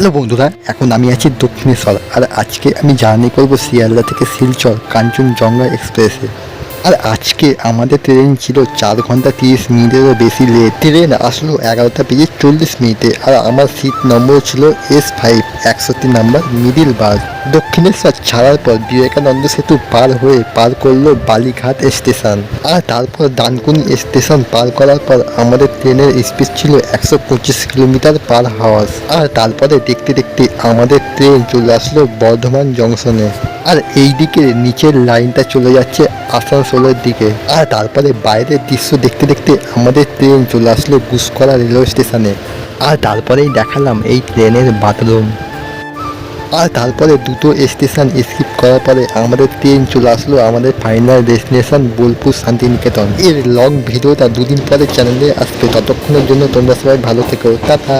Hello বন্ধুরা, এখন আমি আছি দক্ষিণেশ্বর। আর আজকে আমি জার্নি করব শিয়ালদা থেকে শিলচর কাঞ্চনজঙ্ঘা এক্সপ্রেসে। আর আজকে আমাদের ট্রেন ছিল 4 ঘন্টা 30 মিনিটেরও বেশি লেট। ট্রেন আসলো 11টা বেজে 40 মিনিটে। আর আমার সিট নম্বর ছিল S5 61 নাম্বার মিডিল বাস। দক্ষিণেশ্বর ছাড়ার পর বিবেকানন্দ সেতু পার করলো বালিঘাট স্টেশন। আর তারপর ডানকুনি স্টেশন পার করার পর আমাদের ট্রেনের স্পিড ছিল 125 কিলোমিটার পার হাওয়ার। আর তারপরে দেখতে দেখতে আমাদের ট্রেন চলে আসলো বর্ধমান জংশনে। আর এই দিকে নিচের লাইনটা চলে যাচ্ছে আসানসোলের দিকে। আর তারপরে বাইরের দৃশ্য দেখতে দেখতে আমাদের ট্রেন চলে আসলো গুসকরা রেলওয়ে স্টেশনে। আর তারপরেই দেখালাম এই ট্রেনের বাথরুম। আর তারপরে দুটো স্টেশন স্কিপ করার পরে আমাদের ট্রেন চলে আসলো আমাদের ফাইনাল ডেস্টিনেশন বোলপুর শান্তিনিকেতন। এর লং ভিডিওটা 2 দিন পরে চ্যানেলে আসবে। ততক্ষণের জন্য তোমরা সবাই ভালো থেকো, টাটা।